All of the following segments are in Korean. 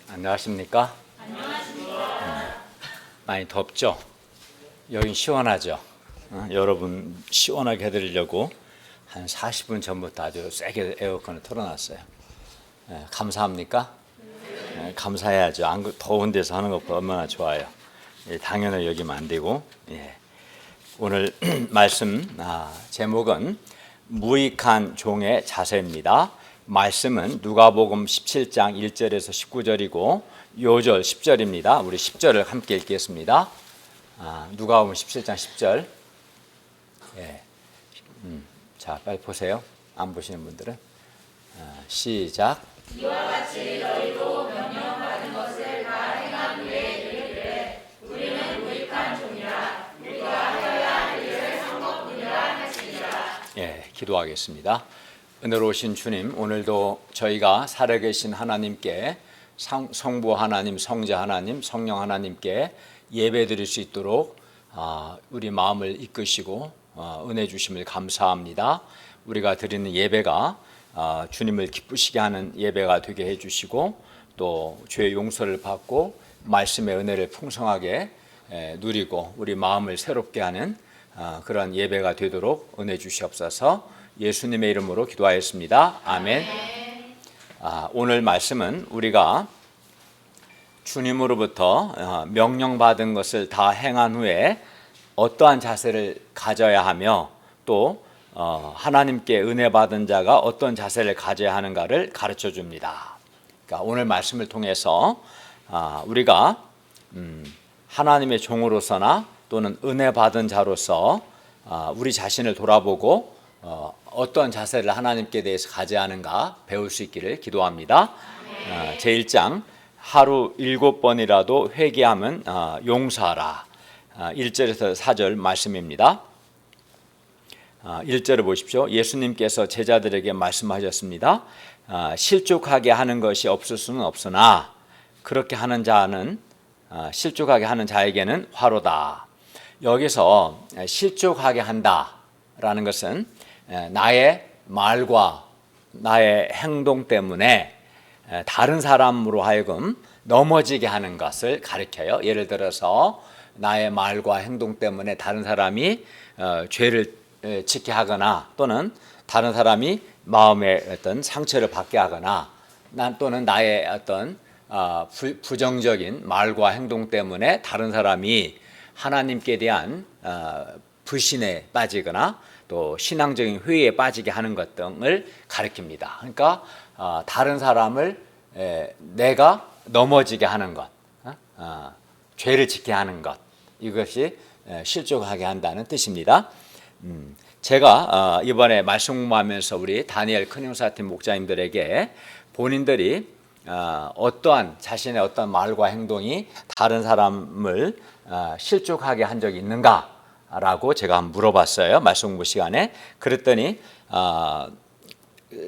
안녕하십니까? 많이 덥죠? 여긴 시원하죠? 여러분 시원하게 해드리려고 한 40분 전부터 아주 세게 에어컨을 틀어놨어요. 감사합니까? 감사해야죠. 안 더운 데서 하는 것보다 얼마나 좋아요. 당연히 여기면 안 되고. 오늘 말씀 제목은 무익한 종의 자세입니다. 말씀은 누가복음 17장 1절에서 19절이고 요절 10절입니다. 우리 10절을 함께 읽겠습니다. 누가복음 17장 10절. 자, 빨리 보세요. 안 보시는 분들은. 시작. 이와 같이 너희도 명령받은 것을 다 행한 후에 이르기를 우리는 무익한 종이라 우리가 하여야 할 일을 한 것뿐이라 하시니라. 기도하겠습니다. 은혜로우신 주님, 오늘도 저희가 살아계신 하나님께 성부 하나님, 성자 하나님, 성령 하나님께 예배드릴 수 있도록 우리 마음을 이끄시고 은혜 주심을 감사합니다. 우리가 드리는 예배가 주님을 기쁘시게 하는 예배가 되게 해주시고 또 죄의 용서를 받고 말씀의 은혜를 풍성하게 누리고 우리 마음을 새롭게 하는 그런 예배가 되도록 은혜 주시옵소서. 예수님의 이름으로 기도하였습니다. 아멘. 오늘 말씀은 우리가 주님으로부터 명령받은 것을 다 행한 후에 어떠한 자세를 가져야 하며 또 하나님께 은혜 받은 자가 어떤 자세를 가져야 하는가를 가르쳐 줍니다. 그러니까 오늘 말씀을 통해서 우리가 하나님의 종으로서나 또는 은혜 받은 자로서 우리 자신을 돌아보고 어떤 자세를 하나님께 대해서 가져야 하는가 배울 수 있기를 기도합니다. 제1장 하루 7번이라도 회개하면 용서하라. 1절에서 4절 말씀입니다. 1절을 보십시오. 예수님께서 제자들에게 말씀하셨습니다. 실족하게 하는 것이 없을 수는 없으나 그렇게 하는 자는 실족하게 하는 자에게는 화로다. 여기서 실족하게 한다라는 것은 나의 말과 나의 행동 때문에 다른 사람으로 하여금 넘어지게 하는 것을 가리켜요. 예를 들어서 나의 말과 행동 때문에 다른 사람이 죄를 짓게 하거나 또는 다른 사람이 마음에 어떤 상처를 받게 하거나 또는 나의 어떤 부정적인 말과 행동 때문에 다른 사람이 하나님께 대한 불신에 빠지거나 또 신앙적인 회의에 빠지게 하는 것 등을 가리킵니다. 그러니까 다른 사람을 내가 넘어지게 하는 것, 죄를 짓게 하는 것, 이것이 실족하게 한다는 뜻입니다. 제가 이번에 말씀 공부하면서 우리 다니엘 큰용사팀 목자님들에게 본인들이 어떠한 자신의 어떤 말과 행동이 다른 사람을 실족하게 한 적이 있는가라고 제가 한번 물어봤어요. 말씀 공부 시간에. 그랬더니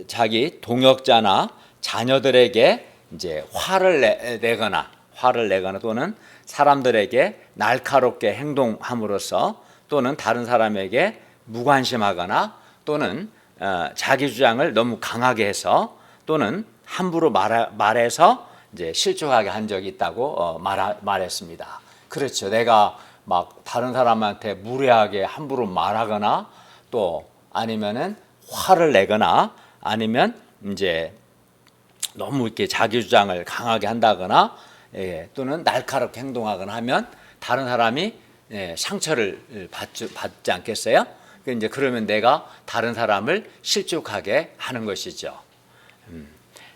자기 동역자나 자녀들에게 이제 화를 내거나 또는 사람들에게 날카롭게 행동함으로써 또는 다른 사람에게 무관심하거나 또는 자기 주장을 너무 강하게 해서 또는 함부로 말해서 이제 실족하게 한 적이 있다고 말했습니다. 그렇죠. 내가 막 다른 사람한테 무례하게 함부로 말하거나 또 아니면은 화를 내거나 아니면 이제 너무 이렇게 자기 주장을 강하게 한다거나 또는 날카롭게 행동하거나 하면 다른 사람이 상처를 받지 않겠어요? 이제 그러면 내가 다른 사람을 실족하게 하는 것이죠.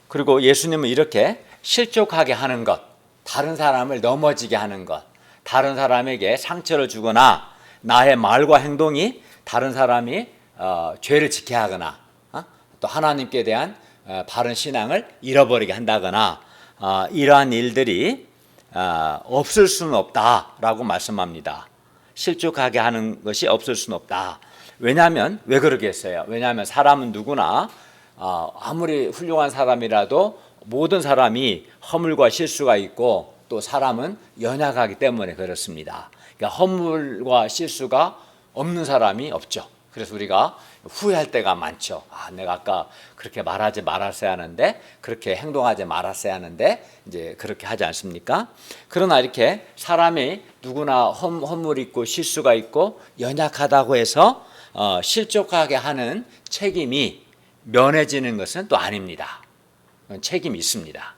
그리고 예수님은 이렇게 실족하게 하는 것, 다른 사람을 넘어지게 하는 것, 다른 사람에게 상처를 주거나 나의 말과 행동이 다른 사람이 죄를 짓게 하거나 또 하나님께 대한 바른 신앙을 잃어버리게 한다거나 이러한 일들이 없을 수는 없다라고 말씀합니다. 실족하게 하는 것이 없을 수는 없다. 왜냐하면 왜 그러겠어요? 왜냐하면 사람은 누구나 아무리 훌륭한 사람이라도 모든 사람이 허물과 실수가 있고 또 사람은 연약하기 때문에 그렇습니다. 그러니까 허물과 실수가 없는 사람이 없죠. 그래서 우리가 후회할 때가 많죠. 내가 아까 그렇게 말하지 말았어야 하는데, 그렇게 행동하지 말았어야 하는데, 이제 그렇게 하지 않습니까? 그러나 이렇게 사람이 누구나 허물이 있고 실수가 있고 연약하다고 해서 실족하게 하는 책임이 면해지는 것은 또 아닙니다. 책임이 있습니다.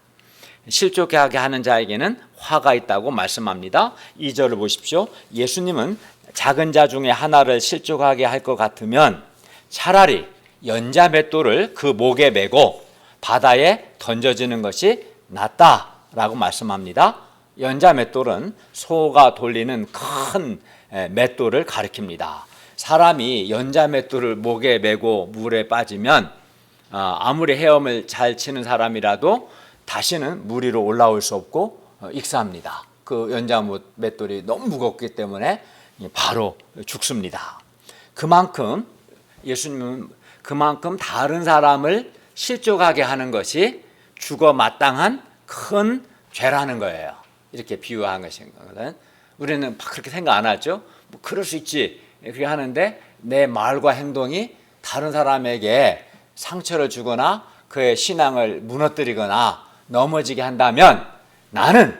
실족하게 하는 자에게는 화가 있다고 말씀합니다. 2절을 보십시오. 예수님은 작은 자 중에 하나를 실족하게 할 것 같으면 차라리 연자 맷돌을 그 목에 메고 바다에 던져지는 것이 낫다라고 말씀합니다. 연자 맷돌은 소가 돌리는 큰 맷돌을 가리킵니다. 사람이 연자 맷돌을 목에 메고 물에 빠지면 아무리 헤엄을 잘 치는 사람이라도 다시는 물 위로 올라올 수 없고 익사합니다. 그 연자 맷돌이 너무 무겁기 때문에 바로 죽습니다. 그만큼 예수님은 다른 사람을 실족하게 하는 것이 죽어 마땅한 큰 죄라는 거예요. 이렇게 비유한 것이거든. 우리는 그렇게 생각 안 하죠. 그럴 수 있지. 그렇게 하는데 내 말과 행동이 다른 사람에게 상처를 주거나 그의 신앙을 무너뜨리거나 넘어지게 한다면 나는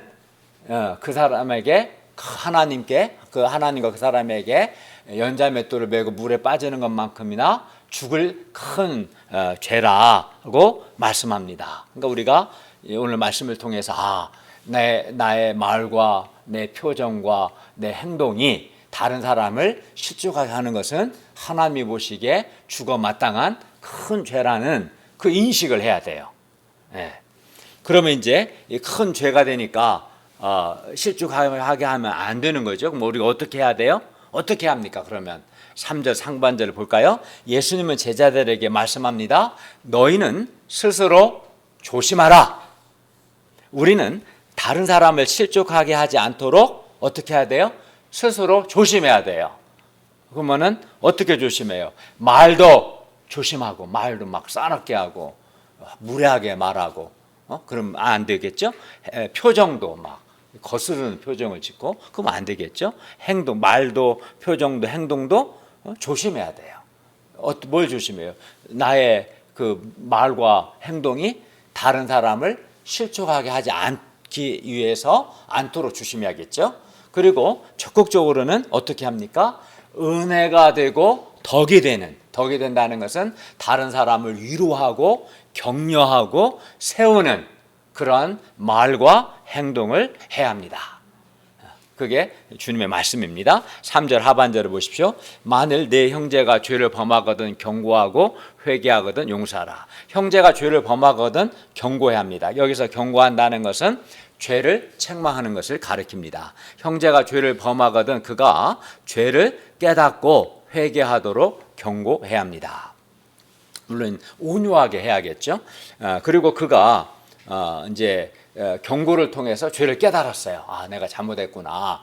그 사람에게 하나님과 그 사람에게 연자 맷돌을 메고 물에 빠지는 것만큼이나 죽을 큰 죄라고 말씀합니다. 그러니까 우리가 오늘 말씀을 통해서 나의 말과 내 표정과 내 행동이 다른 사람을 실족하게 하는 것은 하나님이 보시기에 죽어 마땅한 큰 죄라는 그 인식을 해야 돼요. 그러면 이제 큰 죄가 되니까 실족하게 하면 안 되는 거죠. 그럼 우리가 어떻게 해야 돼요? 어떻게 합니까? 그러면 3절 상반절을 볼까요? 예수님은 제자들에게 말씀합니다. 너희는 스스로 조심하라. 우리는 다른 사람을 실족하게 하지 않도록 어떻게 해야 돼요? 스스로 조심해야 돼요. 그러면은 어떻게 조심해요? 말도 조심하고, 말도 막 싸납게 하고, 무례하게 말하고, 그럼 안 되겠죠? 표정도 막 거스르는 표정을 짓고, 그러면 안 되겠죠? 말도, 표정도, 행동도 조심해야 돼요. 뭘 조심해요? 나의 그 말과 행동이 다른 사람을 실족하게 하지 않기 위해서 않도록 조심해야겠죠? 그리고 적극적으로는 어떻게 합니까? 은혜가 되고 덕이 된다는 것은 다른 사람을 위로하고 격려하고 세우는 그런 말과 행동을 해야 합니다. 그게 주님의 말씀입니다. 3절 하반절을 보십시오. 만일 내 형제가 죄를 범하거든 경고하고 회개하거든 용서하라. 형제가 죄를 범하거든 경고해야 합니다. 여기서 경고한다는 것은 죄를 책망하는 것을 가리킵니다. 형제가 죄를 범하거든 그가 죄를 깨닫고 회개하도록 경고해야 합니다. 물론 온유하게 해야겠죠. 그리고 그가 이제 경고를 통해서 죄를 깨달았어요. 내가 잘못했구나.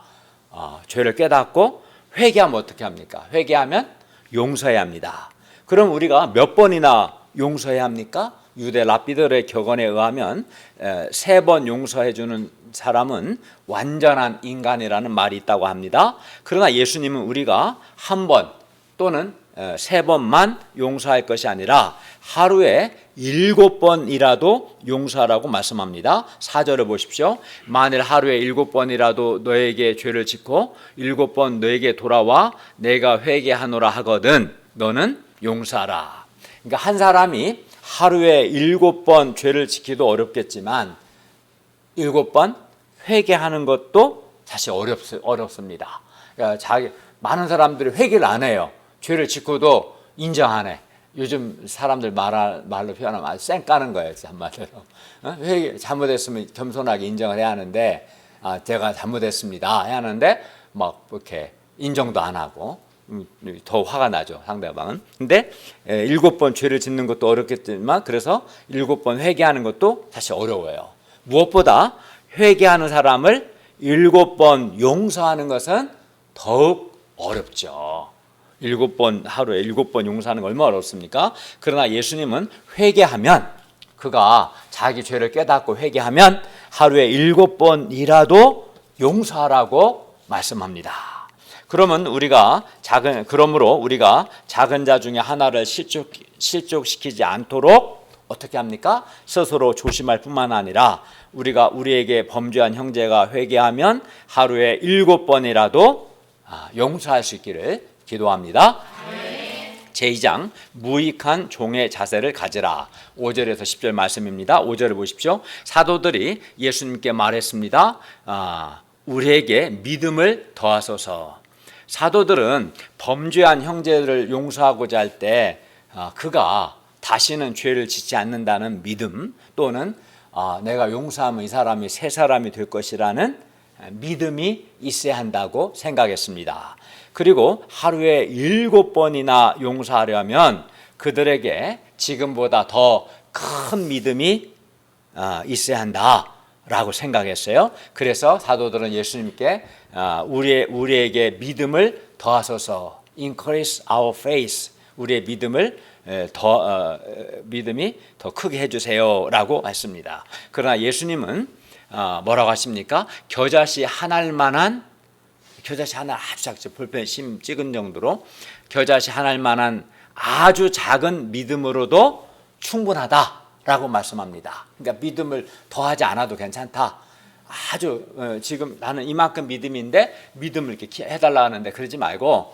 죄를 깨닫고 회개하면 어떻게 합니까? 회개하면 용서해야 합니다. 그럼 우리가 몇 번이나 용서해야 합니까? 유대 랍비들의 격언에 의하면 3번 용서해 주는 사람은 완전한 인간이라는 말이 있다고 합니다. 그러나 예수님은 우리가 1번 또는 3번만 용서할 것이 아니라 하루에 7번이라도 용서하라고 말씀합니다. 4절을 보십시오. 만일 하루에 7번이라도 너에게 죄를 짓고 7번 너에게 돌아와 내가 회개하노라 하거든 너는 용서하라. 그러니까 한 사람이 하루에 7번 죄를 지키도 어렵겠지만 7번 회개하는 것도 사실 어렵습니다. 그러니까 많은 사람들이 회개를 안 해요. 죄를 짓고도 인정 안 해. 요즘 사람들 말로 표현하면 아주 쌩 까는 거예요. 한마디로. 회개 잘못했으면 겸손하게 인정을 해야 하는데 제가 잘못했습니다 해야 하는데 막 이렇게 인정도 안 하고 더 화가 나죠, 상대방은. 근데 7번 죄를 짓는 것도 어렵겠지만 그래서 7번 회개하는 것도 사실 어려워요. 무엇보다 회개하는 사람을 7번 용서하는 것은 더욱 어렵죠. 하루에 7번 용서하는 건 얼마나 어렵습니까? 그러나 예수님은 회개하면 그가 자기 죄를 깨닫고 회개하면 하루에 7번이라도 용서하라고 말씀합니다. 그러면 그러므로 우리가 작은 자 중에 하나를 실족시키지 않도록 어떻게 합니까? 스스로 조심할 뿐만 아니라 우리가 우리에게 범죄한 형제가 회개하면 하루에 7번이라도 용서할 수 있기를 기도합니다. 제2장 무익한 종의 자세를 가지라. 5절에서 10절 말씀입니다. 5절을 보십시오. 사도들이 예수님께 말했습니다. 우리에게 믿음을 더하소서. 사도들은 범죄한 형제를 용서하고자 할 때 그가 다시는 죄를 짓지 않는다는 믿음, 또는 내가 용서하면 이 사람이 새 사람이 될 것이라는 믿음이 있어야 한다고 생각했습니다. 그리고 하루에 7번이나 용서하려면 그들에게 지금보다 더 큰 믿음이 있어야 한다라고 생각했어요. 그래서 사도들은 예수님께 우리에게 믿음을 더하소서, increase our faith, 우리의 믿음이 더 크게 해주세요라고 했습니다. 그러나 예수님은 뭐라고 하십니까? 겨자씨 하나만한, 겨자씨 하나 아주 작죠. 볼펜 심 찍은 정도로 겨자씨 하나만한 아주 작은 믿음으로도 충분하다라고 말씀합니다. 그러니까 믿음을 더하지 않아도 괜찮다. 아주 지금 나는 이만큼 믿음인데 믿음을 이렇게 해달라 하는데 그러지 말고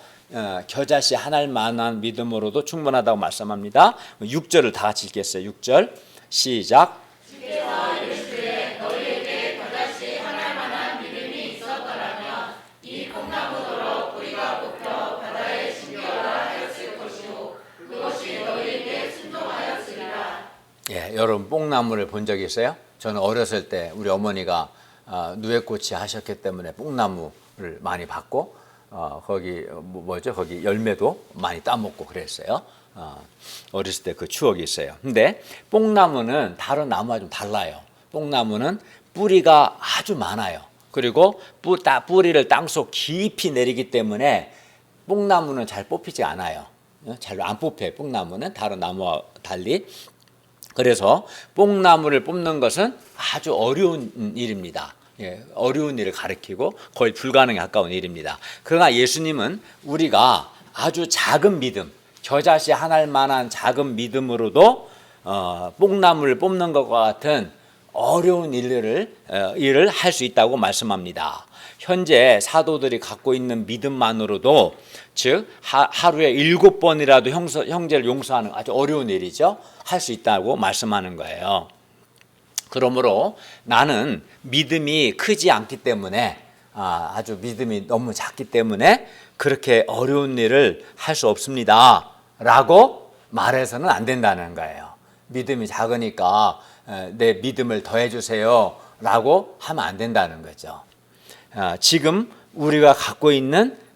겨자씨 하나만한 믿음으로도 충분하다고 말씀합니다. 6절을 다 같이 읽겠어요. 6절 시작. 주께서 이르시되 너희에게 겨자씨 하나만한 믿음이 있었더라면 이 뽕나무더러 뿌리가 뽑혀 바다에 심겨라 하였을 것이요 그것이 너희에게 순종하였으리라. 예, 여러분 뽕나무를 본 적이 있어요? 저는 어렸을 때 우리 어머니가 누에꽃이 하셨기 때문에 뽕나무를 많이 봤고 거기 거기 열매도 많이 따먹고 그랬어요. 어렸을 때 그 추억이 있어요. 근데 뽕나무는 다른 나무와 좀 달라요. 뽕나무는 뿌리가 아주 많아요. 그리고 뿌리를 땅속 깊이 내리기 때문에 뽕나무는 잘 뽑히지 않아요. 잘 안 뽑혀요. 뽕나무는 다른 나무와 달리. 그래서 뽕나무를 뽑는 것은 아주 어려운 일입니다. 예, 어려운 일을 가리키고 거의 불가능에 가까운 일입니다. 그러나 예수님은 우리가 아주 작은 믿음, 겨자씨 하나만한 작은 믿음으로도 뽕나무를 뽑는 것과 같은 어려운 일을 할 수 있다고 말씀합니다. 현재 사도들이 갖고 있는 믿음만으로도, 즉 하루에 7번이라도 형제를 용서하는 아주 어려운 일이죠. 할 수 있다고 말씀하는 거예요. 그러므로 나는 믿음이 크지 않기 때문에, 아주 믿음이 너무 작기 때문에 그렇게 어려운 일을 할 수 없습니다 라고 말해서는 안 된다는 거예요. 믿음이 작으니까 내 믿음을 더해 주세요 라고 하면 안 된다는 거죠. 지금 우리가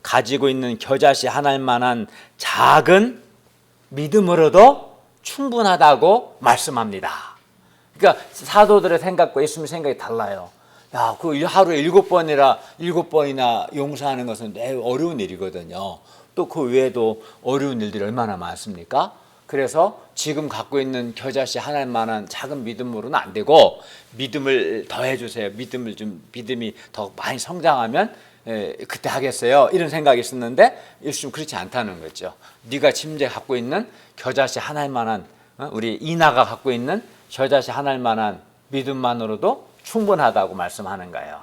가지고 있는 겨자씨 하나만한 작은 믿음으로도 충분하다고 말씀합니다. 그러니까 사도들의 생각과 예수님의 생각이 달라요. 야, 그 하루에 7번이나 용서하는 것은 매우 어려운 일이거든요. 또 그 외에도 어려운 일들이 얼마나 많습니까? 그래서 지금 갖고 있는 겨자씨 하나만한 작은 믿음으로는 안 되고 믿음을 더해 주세요. 믿음이 더 많이 성장하면 그때 하겠어요. 이런 생각이 있었는데 예수님 그렇지 않다는 거죠. 네가 지금 갖고 있는 겨자씨 하나만한, 우리 이나가 갖고 있는 겨자씨 하나만한 믿음만으로도 충분하다고 말씀하는 거예요.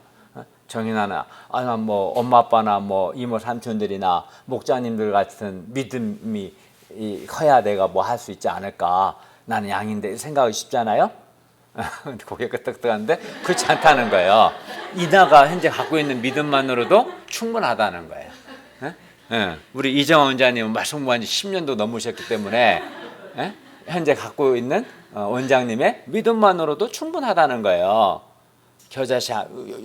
정인아나, 엄마 아빠나 이모 삼촌들이나 목자님들 같은 믿음이 커야 내가 할 수 있지 않을까. 나는 양인데 생각하기 쉽잖아요. 고개 끄덕끄덕한데 그렇지 않다는 거예요. 이나가 현재 갖고 있는 믿음만으로도 충분하다는 거예요. 우리 이정원 원장님은 말씀 공부한 지 10년도 넘으셨기 때문에 현재 갖고 있는 원장님의 믿음만으로도 충분하다는 거예요.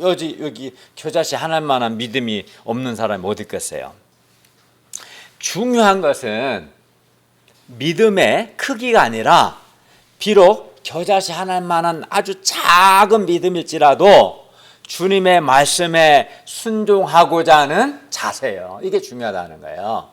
여기 겨자씨 하나만한 믿음이 없는 사람이 어디 있겠어요? 중요한 것은 믿음의 크기가 아니라 비록 겨자씨 하나만한 아주 작은 믿음일지라도 주님의 말씀에 순종하고자 하는 자세예요. 이게 중요하다는 거예요.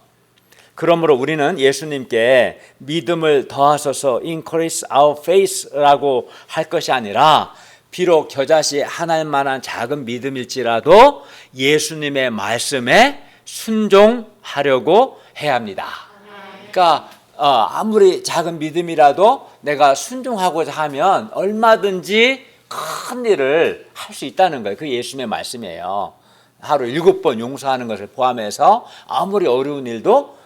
그러므로 우리는 예수님께 믿음을 더하소서 increase our faith라고 할 것이 아니라 비록 겨자씨 하나만한 작은 믿음일지라도 예수님의 말씀에 순종하려고 해야 합니다. 그러니까 아무리 작은 믿음이라도 내가 순종하고자 하면 얼마든지 큰 일을 할 수 있다는 거예요. 그게 예수님의 말씀이에요. 하루 7번 용서하는 것을 포함해서 아무리 어려운 일도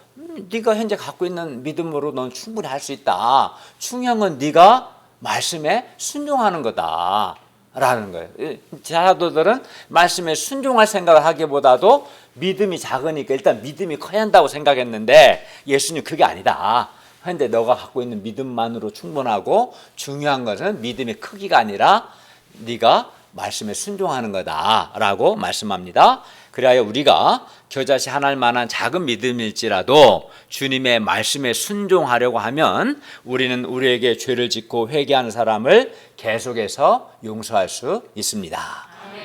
네가 현재 갖고 있는 믿음으로 넌 충분히 할 수 있다. 중요한 건 네가 말씀에 순종하는 거다라는 거예요. 사도들은 말씀에 순종할 생각을 하기보다도 믿음이 작으니까 일단 믿음이 커야 한다고 생각했는데 예수님 그게 아니다. 그런데 너가 갖고 있는 믿음만으로 충분하고 중요한 것은 믿음의 크기가 아니라 네가 말씀에 순종하는 거다라고 말씀합니다. 그래야 우리가 겨자씨 하나일 만한 작은 믿음일지라도 주님의 말씀에 순종하려고 하면 우리는 우리에게 죄를 짓고 회개하는 사람을 계속해서 용서할 수 있습니다.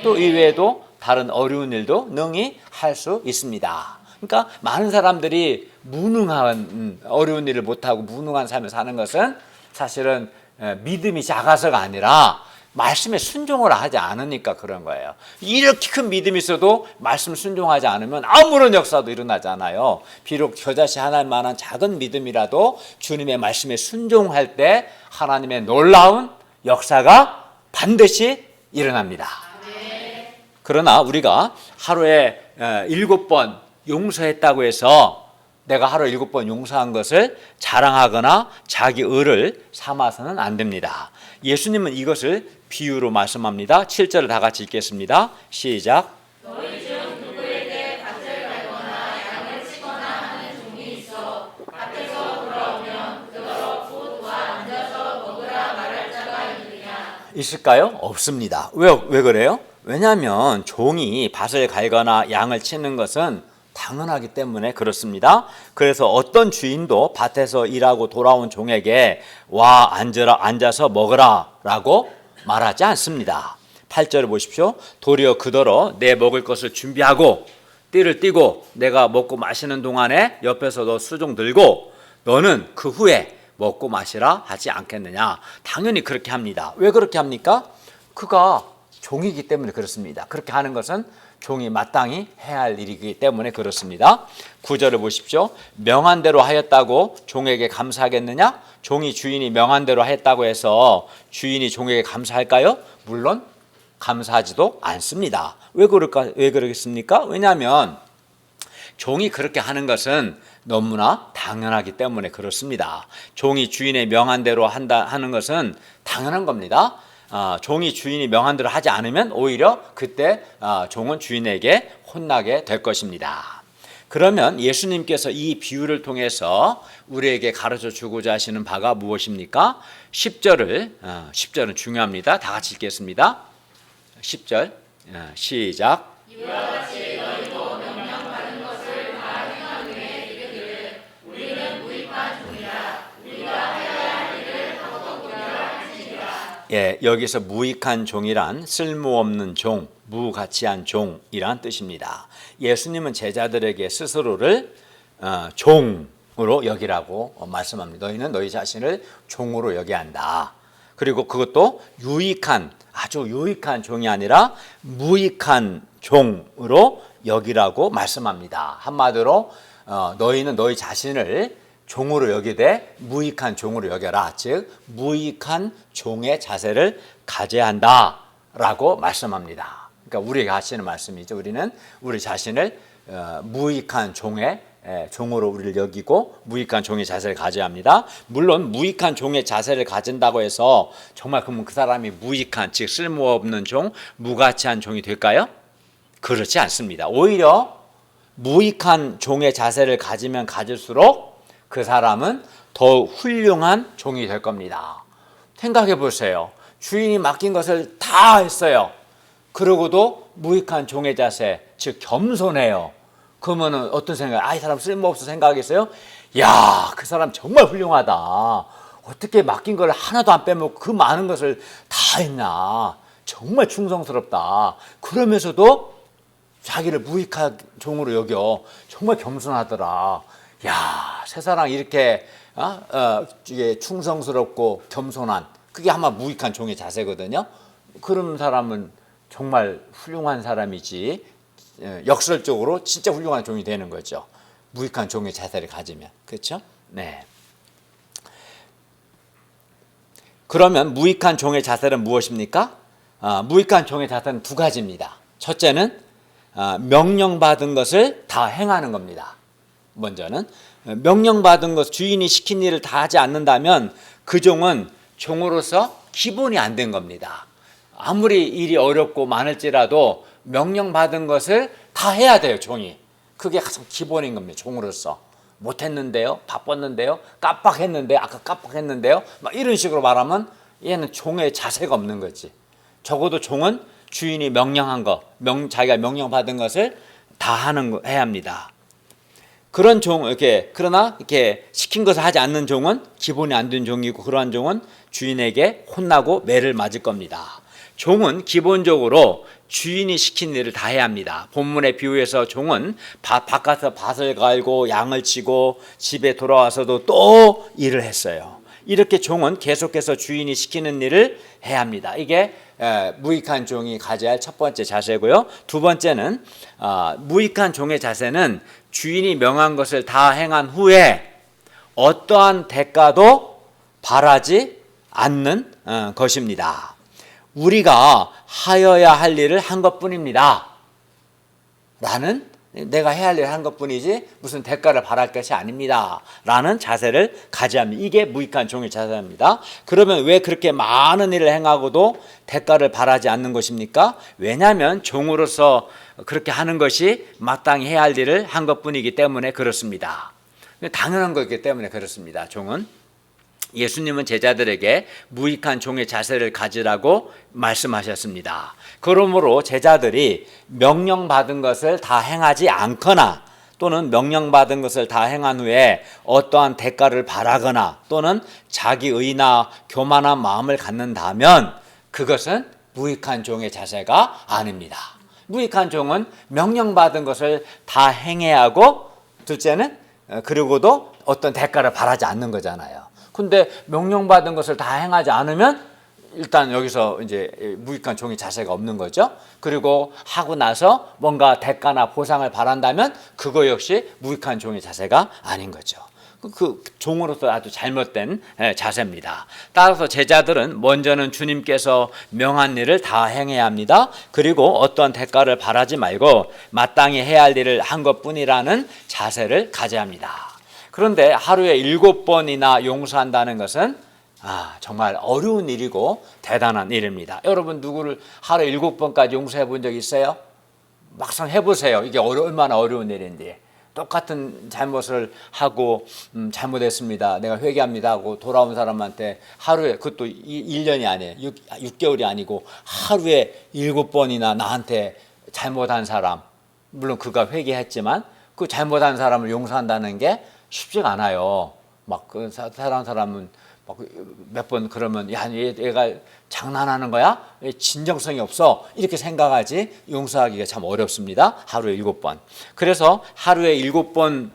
또 이외에도 다른 어려운 일도 능히 할 수 있습니다. 그러니까 많은 사람들이 무능한 어려운 일을 못하고 무능한 삶을 사는 것은 사실은 믿음이 작아서가 아니라 말씀에 순종을 하지 않으니까 그런 거예요. 이렇게 큰 믿음이 있어도 말씀 순종하지 않으면 아무런 역사도 일어나지 않아요. 비록 겨자씨 하나일 만한 작은 믿음이라도 주님의 말씀에 순종할 때 하나님의 놀라운 역사가 반드시 일어납니다. 그러나 우리가 하루에 7번 용서했다고 해서 내가 하루 7번 용서한 것을 자랑하거나 자기 의를 삼아서는 안 됩니다. 예수님은 이것을 비유로 말씀합니다. 7절을 다 같이 읽겠습니다. 시작. 너희 중 누구에게 밭을 갈거나 양을 치거나 하는 종이 있어 밭에서 돌아오면 그더러 곧 와 앉아서 먹으라 말할 자가 있느냐? 있을까요? 없습니다. 왜 그래요? 왜냐하면 종이 밭을 갈거나 양을 치는 것은 당연하기 때문에 그렇습니다. 그래서 어떤 주인도 밭에서 일하고 돌아온 종에게 와 앉아서 먹으라 라고 말하지 않습니다. 8절을 보십시오. 도리어 그더러 내 먹을 것을 준비하고 띠를 띠고 내가 먹고 마시는 동안에 옆에서 너 수종 들고 너는 그 후에 먹고 마시라 하지 않겠느냐. 당연히 그렇게 합니다. 왜 그렇게 합니까? 그가 종이기 때문에 그렇습니다. 그렇게 하는 것은 종이 마땅히 해야 할 일이기 때문에 그렇습니다. 9절을 보십시오. 명한 대로 하였다고 종에게 감사하겠느냐? 종이 주인이 명한 대로 했다고 해서 주인이 종에게 감사할까요? 물론 감사하지도 않습니다. 왜 그러겠습니까? 왜냐하면 종이 그렇게 하는 것은 너무나 당연하기 때문에 그렇습니다. 종이 주인의 명한 대로 하는 것은 당연한 겁니다. 종이 주인이 명한 대로 하지 않으면 오히려 그때 종은 주인에게 혼나게 될 것입니다. 그러면 예수님께서 이 비유를 통해서 우리에게 가르쳐 주고자 하시는 바가 무엇입니까? 10절은 중요합니다. 다 같이 읽겠습니다. 10절 시작. 이와 같이 너희도 명령받은 것을 다 행한 후에 이르기를 우리는 무익한 종이라 우리가 하여야 할 일을 하고 보리라 할지니라. 여기서 무익한 종이란 쓸모없는 종, 무가치한 종이란 뜻입니다. 예수님은 제자들에게 스스로를 종으로 여기라고 말씀합니다. 너희는 너희 자신을 종으로 여겨야 한다. 그리고 그것도 아주 유익한 종이 아니라 무익한 종으로 여기라고 말씀합니다. 한마디로 너희는 너희 자신을 종으로 여기되 무익한 종으로 여겨라. 즉 무익한 종의 자세를 가져야 한다라고 말씀합니다. 그러니까 우리에게 하시는 말씀이죠. 우리는 우리 자신을 무익한 종으로 우리를 여기고 무익한 종의 자세를 가져야 합니다. 물론 무익한 종의 자세를 가진다고 해서 정말 그러면 그 사람이 무익한, 즉 쓸모없는 종, 무가치한 종이 될까요? 그렇지 않습니다. 오히려 무익한 종의 자세를 가지면 가질수록 그 사람은 더 훌륭한 종이 될 겁니다. 생각해 보세요. 주인이 맡긴 것을 다 했어요. 그러고도 무익한 종의 자세, 즉 겸손해요. 그러면은 어떤 생각? 이 사람 쓸모없어 생각하겠어요? 야, 그 사람 정말 훌륭하다. 어떻게 맡긴 걸 하나도 안 빼먹고 그 많은 것을 다 했나? 정말 충성스럽다. 그러면서도 자기를 무익한 종으로 여겨. 정말 겸손하더라. 야, 세상에 이렇게 이게 충성스럽고 겸손한, 그게 아마 무익한 종의 자세거든요. 그런 사람은 정말 훌륭한 사람이지 역설적으로 진짜 훌륭한 종이 되는 거죠. 무익한 종의 자세를 가지면. 그렇죠? 네. 그러면 무익한 종의 자세는 무엇입니까? 무익한 종의 자세는 두 가지입니다. 첫째는 명령받은 것을 다 행하는 겁니다. 먼저는 명령받은 것, 주인이 시킨 일을 다 하지 않는다면 그 종은 종으로서 기본이 안 된 겁니다. 아무리 일이 어렵고 많을지라도 명령받은 것을 다 해야 돼요, 종이. 그게 가장 기본인 겁니다, 종으로서. 못했는데요, 바빴는데요, 깜빡했는데요, 아까 깜빡했는데요, 막 이런 식으로 말하면 얘는 종의 자세가 없는 거지. 적어도 종은 주인이 명령한 거, 자기가 명령받은 것을 다 해야 합니다. 그런 종, 그러나 이렇게 시킨 것을 하지 않는 종은 기본이 안 된 종이고, 그러한 종은 주인에게 혼나고 매를 맞을 겁니다. 종은 기본적으로 주인이 시킨 일을 다 해야 합니다. 본문의 비유에서 종은 바깥에서 밭을 갈고 양을 치고 집에 돌아와서도 또 일을 했어요. 이렇게 종은 계속해서 주인이 시키는 일을 해야 합니다. 이게 무익한 종이 가져야 할 첫 번째 자세고요. 두 번째는 무익한 종의 자세는 주인이 명한 것을 다 행한 후에 어떠한 대가도 바라지 않는 것입니다. 우리가 하여야 할 일을 한 것뿐입니다. 라는, 내가 해야 할 일을 한 것뿐이지 무슨 대가를 바랄 것이 아닙니다. 라는 자세를 가져야 합니다. 이게 무익한 종의 자세입니다. 그러면 왜 그렇게 많은 일을 행하고도 대가를 바라지 않는 것입니까? 왜냐하면 종으로서 그렇게 하는 것이 마땅히 해야 할 일을 한 것뿐이기 때문에 그렇습니다. 당연한 거기 때문에 그렇습니다. 종은. 예수님은 제자들에게 무익한 종의 자세를 가지라고 말씀하셨습니다. 그러므로 제자들이 명령받은 것을 다 행하지 않거나 또는 명령받은 것을 다 행한 후에 어떠한 대가를 바라거나 또는 자기의나 교만한 마음을 갖는다면 그것은 무익한 종의 자세가 아닙니다. 무익한 종은 명령받은 것을 다 행해야 하고, 둘째는 그리고도 어떤 대가를 바라지 않는 거잖아요. 근데 명령받은 것을 다 행하지 않으면 일단 여기서 이제 무익한 종의 자세가 없는 거죠. 그리고 하고 나서 뭔가 대가나 보상을 바란다면 그거 역시 무익한 종의 자세가 아닌 거죠. 그 종으로서 아주 잘못된 자세입니다. 따라서 제자들은 먼저는 주님께서 명한 일을 다 행해야 합니다. 그리고 어떤 대가를 바라지 말고 마땅히 해야 할 일을 한 것뿐이라는 자세를 가져야 합니다. 그런데 하루에 7번이나 용서한다는 것은 정말 어려운 일이고 대단한 일입니다. 여러분 누구를 하루에 7번까지 용서해 본 적 있어요? 막상 해보세요. 이게 얼마나 어려운 일인지. 똑같은 잘못을 하고 잘못했습니다, 내가 회개합니다 하고 돌아온 사람한테 하루에, 그것도 1년이 아니에요, 6개월이 아니고 하루에 7번이나 나한테 잘못한 사람, 물론 그가 회개했지만 그 잘못한 사람을 용서한다는 게 쉽지가 않아요. 막 그 사람은 막 몇 번 그러면 야, 얘가 장난하는 거야? 진정성이 없어. 이렇게 생각하지 용서하기가 참 어렵습니다. 하루에 7번. 그래서 하루에 7번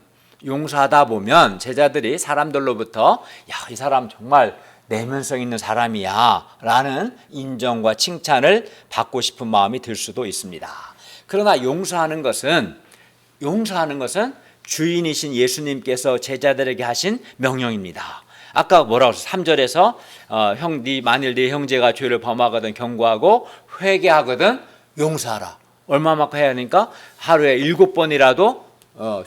용서하다 보면 제자들이 사람들로부터 야, 이 사람 정말 내면성 있는 사람이야 라는 인정과 칭찬을 받고 싶은 마음이 들 수도 있습니다. 그러나 용서하는 것은 주인이신 예수님께서 제자들에게 하신 명령입니다. 아까 뭐라고 했어요? 3절에서 만일 네 형제가 죄를 범하거든 경고하고 회개하거든 용서하라. 얼마만큼 해야 하니까 하루에 7번이라도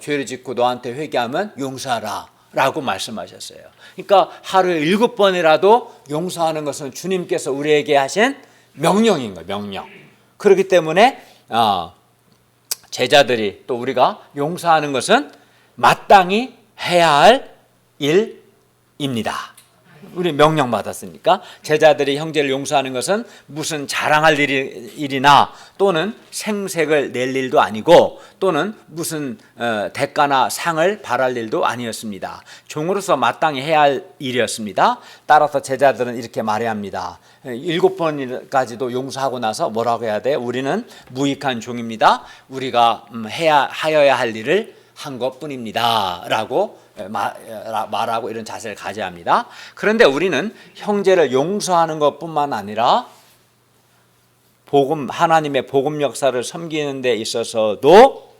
죄를 짓고 너한테 회개하면 용서하라 라고 말씀하셨어요. 그러니까 하루에 7번이라도 용서하는 것은 주님께서 우리에게 하신 명령인 거예요. 명령. 그렇기 때문에 제자들이 또 우리가 용서하는 것은 마땅히 해야 할 일입니다. 우리 명령 받았으니까. 제자들이 형제를 용서하는 것은 무슨 자랑할 일이나 또는 생색을 낼 일도 아니고 또는 무슨 대가나 상을 바랄 일도 아니었습니다. 종으로서 마땅히 해야 할 일이었습니다. 따라서 제자들은 이렇게 말해야 합니다. 7번까지도 용서하고 나서 뭐라고 해야 돼요? 우리는 무익한 종입니다. 우리가 하여야 할 일을 한 것뿐입니다 라고 말하고 이런 자세를 가져야 합니다. 그런데 우리는 형제를 용서하는 것뿐만 아니라 하나님의 복음 역사를 섬기는 데 있어서도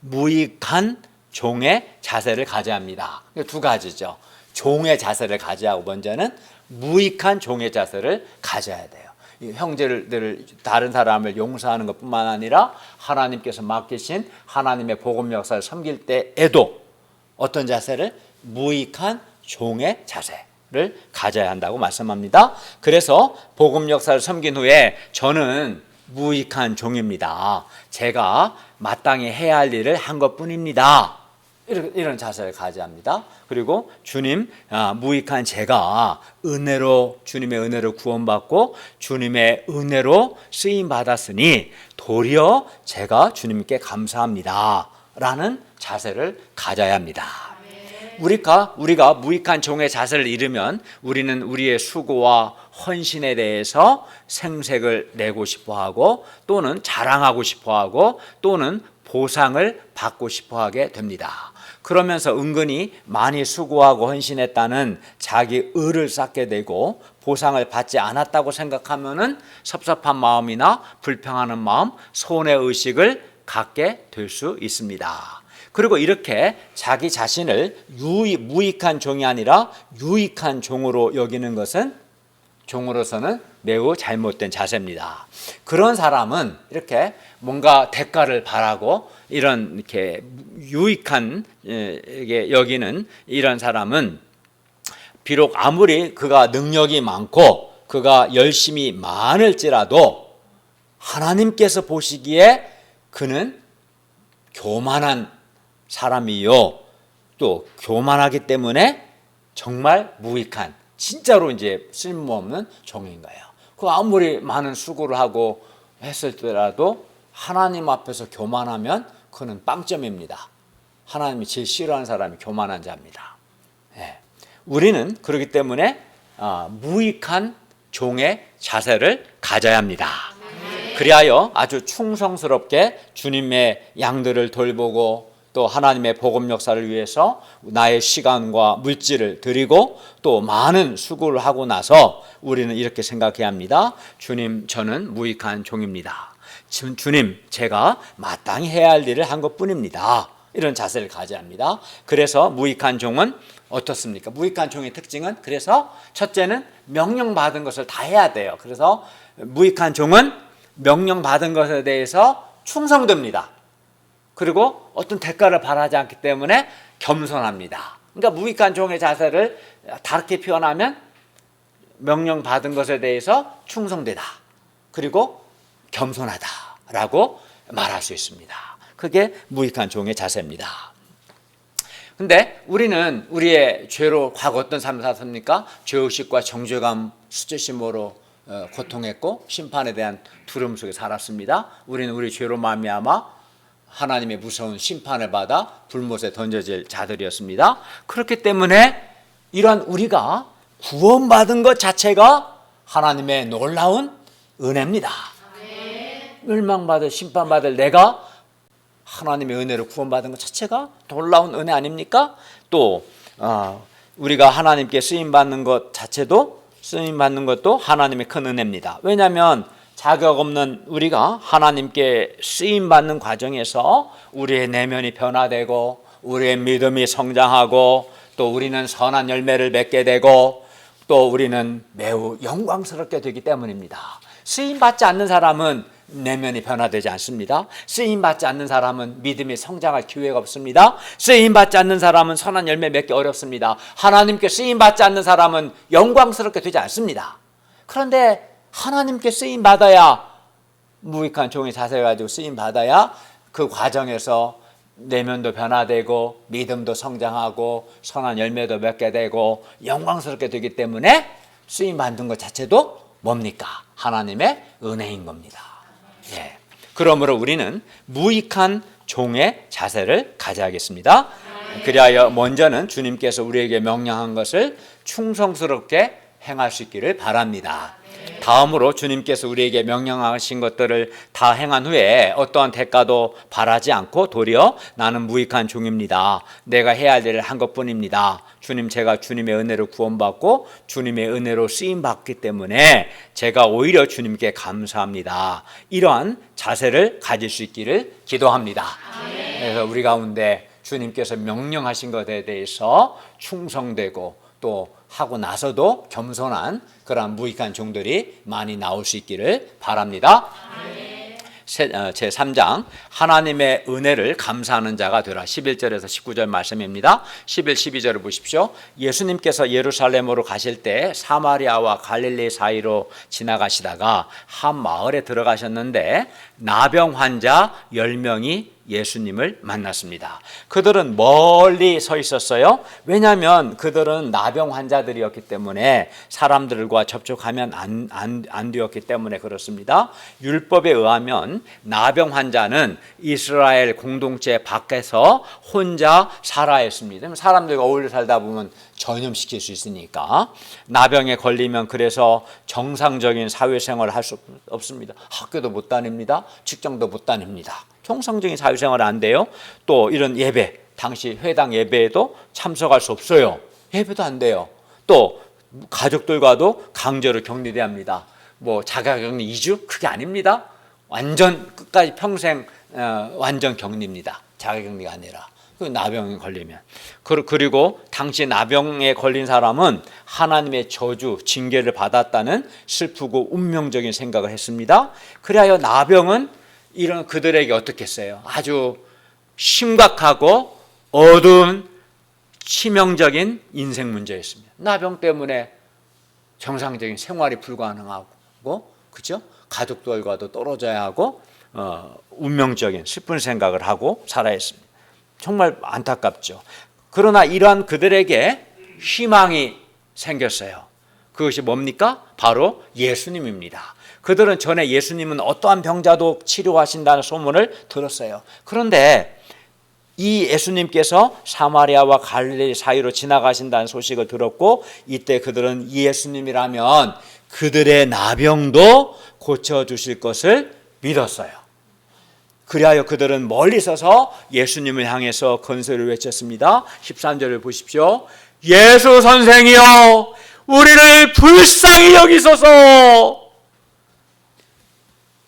무익한 종의 자세를 가져야 합니다. 두 가지죠. 종의 자세를 가져야 하고, 먼저는 무익한 종의 자세를 가져야 돼요. 형제들, 다른 사람을 용서하는 것뿐만 아니라 하나님께서 맡기신 하나님의 복음 역사를 섬길 때에도 어떤 자세를? 무익한 종의 자세를 가져야 한다고 말씀합니다. 그래서 복음 역사를 섬긴 후에 저는 무익한 종입니다. 제가 마땅히 해야 할 일을 한 것뿐입니다. 이런 자세를 가져야 합니다. 그리고 주님, 무익한 제가 주님의 은혜로 구원받고 주님의 은혜로 쓰임받았으니 도리어 제가 주님께 감사합니다 라는 자세를 가져야 합니다. 우리가 무익한 종의 자세를 잃으면 우리는 우리의 수고와 헌신에 대해서 생색을 내고 싶어하고, 또는 자랑하고 싶어하고, 또는 보상을 받고 싶어하게 됩니다. 그러면서 은근히 많이 수고하고 헌신했다는 자기 의를 쌓게 되고, 보상을 받지 않았다고 생각하면은 섭섭한 마음이나 불평하는 마음, 손해의식을 갖게 될 수 있습니다. 그리고 이렇게 자기 자신을 무익한 종이 아니라 유익한 종으로 여기는 것은 종으로서는 매우 잘못된 자세입니다. 그런 사람은 이렇게 뭔가 대가를 바라고 이렇게 유익한 여기는 이런 사람은 비록 아무리 그가 능력이 많고 그가 열심히 많을지라도 하나님께서 보시기에 그는 교만한 사람이요, 또 교만하기 때문에 정말 무익한, 진짜로 이제 쓸모없는 종인 거예요. 그 아무리 많은 수고를 하고 했을 때라도 하나님 앞에서 교만하면 그는 빵점입니다. 하나님이 제일 싫어하는 사람이 교만한 자입니다. 우리는 그렇기 때문에 무익한 종의 자세를 가져야 합니다. 그리하여 아주 충성스럽게 주님의 양들을 돌보고, 또 하나님의 복음 역사를 위해서 나의 시간과 물질을 드리고 또 많은 수고를 하고 나서 우리는 이렇게 생각해야 합니다. 주님, 저는 무익한 종입니다. 주님, 제가 마땅히 해야 할 일을 한 것뿐입니다. 이런 자세를 가져야 합니다. 그래서 무익한 종은 어떻습니까? 무익한 종의 특징은, 그래서 첫째는 명령받은 것을 다 해야 돼요. 그래서 무익한 종은 명령받은 것에 대해서 충성됩니다. 그리고 어떤 대가를 바라지 않기 때문에 겸손합니다. 그러니까 무익한 종의 자세를 다르게 표현하면 명령받은 것에 대해서 충성되다, 그리고 겸손하다라고 말할 수 있습니다. 그게 무익한 종의 자세입니다. 근데 우리는 우리의 죄로 과거 어떤 삶을 살았습니까? 죄의식과 정죄감, 수치심으로 고통했고 심판에 대한 두려움 속에 살았습니다. 우리는 우리 죄로 말미암아 하나님의 무서운 심판을 받아 불못에 던져질 자들이었습니다. 그렇기 때문에 이러한 우리가 구원받은 것 자체가 하나님의 놀라운 은혜입니다. 멸망받을, 심판받을 내가 하나님의 은혜로 구원받은 것 자체가 놀라운 은혜 아닙니까? 또 우리가 하나님께 쓰임받는 것 자체도, 쓰임받는 것도 하나님의 큰 은혜입니다. 왜냐하면 자격 없는 우리가 하나님께 쓰임받는 과정에서 우리의 내면이 변화되고 우리의 믿음이 성장하고 또 우리는 선한 열매를 맺게 되고 또 우리는 매우 영광스럽게 되기 때문입니다. 쓰임받지 않는 사람은 내면이 변화되지 않습니다. 쓰임받지 않는 사람은 믿음이 성장할 기회가 없습니다. 쓰임받지 않는 사람은 선한 열매 맺기 어렵습니다. 하나님께 쓰임받지 않는 사람은 영광스럽게 되지 않습니다. 그런데 하나님께 쓰임받아야, 무익한 종의 자세를 가지고 쓰임받아야 그 과정에서 내면도 변화되고 믿음도 성장하고 선한 열매도 맺게 되고 영광스럽게 되기 때문에 쓰임받는 것 자체도 뭡니까? 하나님의 은혜인 겁니다. 그러므로 우리는 무익한 종의 자세를 가져야겠습니다. 그리하여 먼저는 주님께서 우리에게 명령한 것을 충성스럽게 행할 수 있기를 바랍니다. 다음으로 주님께서 우리에게 명령하신 것들을 다 행한 후에 어떠한 대가도 바라지 않고 도리어 나는 무익한 종입니다. 내가 해야 할 일을 한 것뿐입니다. 주님, 제가 주님의 은혜로 구원받고 주님의 은혜로 쓰임받기 때문에 제가 오히려 주님께 감사합니다. 이러한 자세를 가질 수 있기를 기도합니다. 그래서 우리 가운데 주님께서 명령하신 것에 대해서 충성되고 또 하고 나서도 겸손한 그러한 무익한 종들이 많이 나올 수 있기를 바랍니다. 제3장 하나님의 은혜를 감사하는 자가 되라. 11절에서 19절 말씀입니다. 11, 12절을 보십시오. 예수님께서 예루살렘으로 가실 때 사마리아와 갈릴리 사이로 지나가시다가 한 마을에 들어가셨는데 나병 환자 10명이 예수님을 만났습니다. 그들은 멀리 서 있었어요. 왜냐하면 그들은 나병 환자들이었기 때문에 사람들과 접촉하면 안 되었기 때문에 그렇습니다. 율법에 의하면 나병 환자는 이스라엘 공동체 밖에서 혼자 살아야 했습니다. 사람들과 어울려 살다 보면 전염시킬 수 있으니까 나병에 걸리면 그래서 정상적인 사회생활을 할 수 없습니다. 학교도 못 다닙니다. 직장도 못 다닙니다. 정상적인 사회생활은 안 돼요. 또 이런 예배, 당시 회당 예배에도 참석할 수 없어요. 예배도 안 돼요. 또 가족들과도 강제로 격리돼야 합니다. 뭐 자가격리 2주? 그게 아닙니다. 완전 끝까지 평생 완전 격리입니다. 자가격리가 아니라. 나병에 걸리면. 그리고 당시 나병에 걸린 사람은 하나님의 저주, 징계를 받았다는 슬프고 운명적인 생각을 했습니다. 그리하여 나병은 이런 그들에게 어떻게 했어요? 아주 심각하고 어두운 치명적인 인생 문제였습니다. 나병 때문에 정상적인 생활이 불가능하고, 그죠? 가족들과도 떨어져야 하고, 운명적인 슬픈 생각을 하고 살아야 했습니다. 정말 안타깝죠. 그러나 이러한 그들에게 희망이 생겼어요. 그것이 뭡니까? 바로 예수님입니다. 그들은 전에 예수님은 어떠한 병자도 치료하신다는 소문을 들었어요. 그런데 이 예수님께서 사마리아와 갈릴리 사이로 지나가신다는 소식을 들었고, 이때 그들은 예수님이라면 그들의 나병도 고쳐주실 것을 믿었어요. 그리하여 그들은 멀리 서서 예수님을 향해서 건소리를 외쳤습니다. 13절을 보십시오. 예수 선생이여, 우리를 불쌍히 여기소서.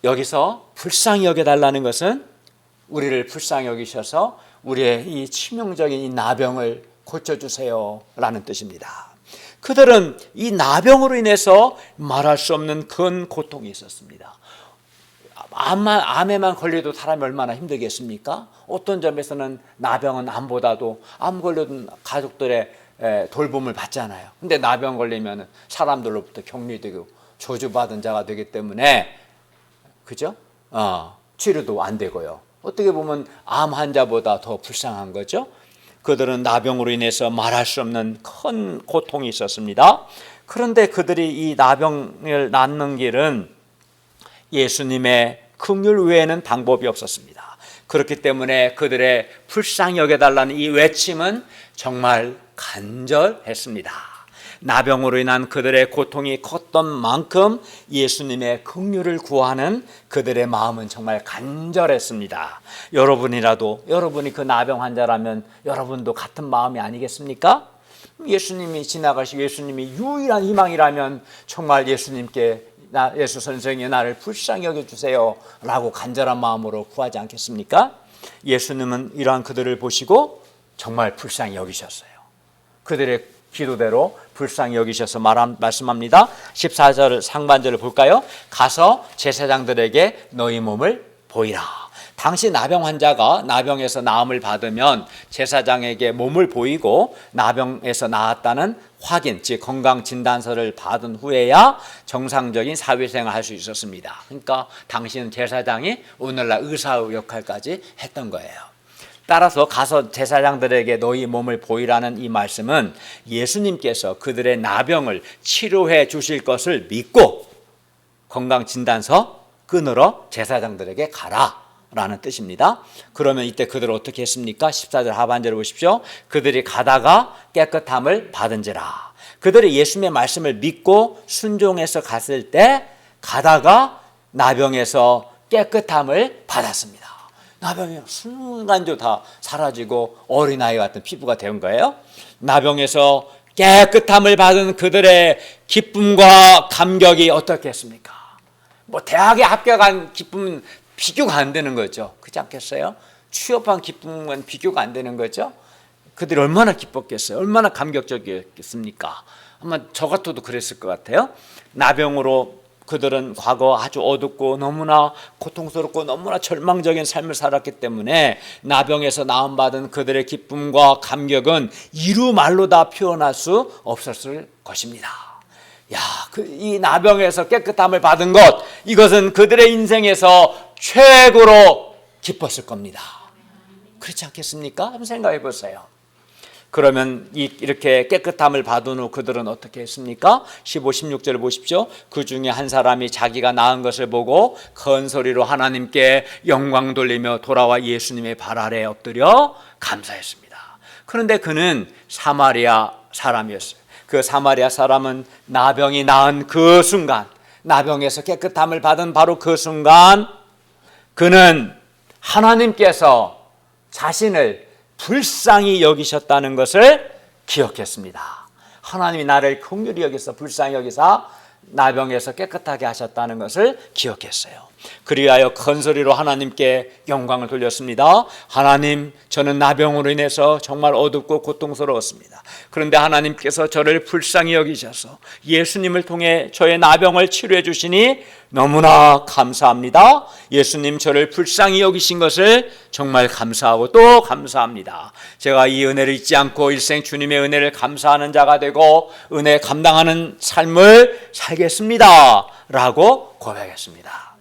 여기서 불쌍히 여겨달라는 것은 우리를 불쌍히 여기셔서 우리의 이 치명적인 이 나병을 고쳐주세요 라는 뜻입니다. 그들은 이 나병으로 인해서 말할 수 없는 큰 고통이 있었습니다. 암에만 걸려도 사람이 얼마나 힘들겠습니까? 어떤 점에서는 나병은 암보다도 암 걸려도 가족들의 돌봄을 받잖아요. 근데 나병 걸리면 사람들로부터 격리되고 저주받은 자가 되기 때문에, 그죠? 치료도 안 되고요. 어떻게 보면 암 환자보다 더 불쌍한 거죠. 그들은 나병으로 인해서 말할 수 없는 큰 고통이 있었습니다. 그런데 그들이 이 나병을 낫는 길은 예수님의 긍휼 외에는 방법이 없었습니다. 그렇기 때문에 그들의 불쌍히 여겨달라는 이 외침은 정말 간절했습니다. 나병으로 인한 그들의 고통이 컸던 만큼 예수님의 긍휼을 구하는 그들의 마음은 정말 간절했습니다. 여러분이 그 나병 환자라면 여러분도 같은 마음이 아니겠습니까? 예수님이 지나가시고 예수님이 유일한 희망이라면 정말 예수님께 예수 선생님 나를 불쌍히 여겨주세요 라고 간절한 마음으로 구하지 않겠습니까? 예수님은 이러한 그들을 보시고 정말 불쌍히 여기셨어요. 그들의 기도대로 불쌍히 여기셔서 말씀합니다. 14절 상반절을 볼까요? 가서 제사장들에게 너희 몸을 보이라. 당시 나병 환자가 나병에서 나음을 받으면 제사장에게 몸을 보이고 나병에서 나았다는 확인, 즉 건강진단서를 받은 후에야 정상적인 사회생활을 할 수 있었습니다. 그러니까 당시는 제사장이 오늘날 의사의 역할까지 했던 거예요. 따라서 가서 제사장들에게 너희 몸을 보이라는 이 말씀은 예수님께서 그들의 나병을 치료해 주실 것을 믿고 건강진단서 끊으러 제사장들에게 가라 라는 뜻입니다. 그러면 이때 그들은 어떻게 했습니까? 14절 하반절을 보십시오. 그들이 가다가 깨끗함을 받은지라. 그들이 예수님의 말씀을 믿고 순종해서 갔을 때 가다가 나병에서 깨끗함을 받았습니다. 나병이 순간적으로 다 사라지고 어린아이 같은 피부가 된 거예요. 나병에서 깨끗함을 받은 그들의 기쁨과 감격이 어떻겠습니까? 뭐 대학에 합격한 기쁨은 비교가 안 되는 거죠. 그렇지 않겠어요? 취업한 기쁨은 비교가 안 되는 거죠. 그들이 얼마나 기뻤겠어요? 얼마나 감격적이었겠습니까? 아마 저 같아도 그랬을 것 같아요. 나병으로 그들은 과거 아주 어둡고 너무나 고통스럽고 너무나 절망적인 삶을 살았기 때문에 나병에서 나음받은 그들의 기쁨과 감격은 이루 말로 다 표현할 수 없었을 것입니다. 야, 이 나병에서 깨끗함을 받은 것, 이것은 그들의 인생에서 최고로 기뻤을 겁니다. 그렇지 않겠습니까? 한번 생각해 보세요. 그러면 이렇게 깨끗함을 받은 후 그들은 어떻게 했습니까? 15, 16절을 보십시오. 그 중에 한 사람이 자기가 나은 것을 보고 큰 소리로 하나님께 영광 돌리며 돌아와 예수님의 발 아래에 엎드려 감사했습니다. 그런데 그는 사마리아 사람이었어요. 그 사마리아 사람은 나병이 나은 그 순간, 나병에서 깨끗함을 받은 바로 그 순간 그는 하나님께서 자신을 불쌍히 여기셨다는 것을 기억했습니다. 하나님이 나를 긍휼히 여기서 불쌍히 여기사 나병에서 깨끗하게 하셨다는 것을 기억했어요. 그리하여 큰 소리로 하나님께 영광을 돌렸습니다. 하나님, 저는 나병으로 인해서 정말 어둡고 고통스러웠습니다. 그런데 하나님께서 저를 불쌍히 여기셔서 예수님을 통해 저의 나병을 치료해 주시니 너무나 감사합니다. 예수님 저를 불쌍히 여기신 것을 정말 감사하고 또 감사합니다. 제가 이 은혜를 잊지 않고 일생 주님의 은혜를 감사하는 자가 되고 은혜 감당하는 삶을 살겠습니다 라고 고백했습니다.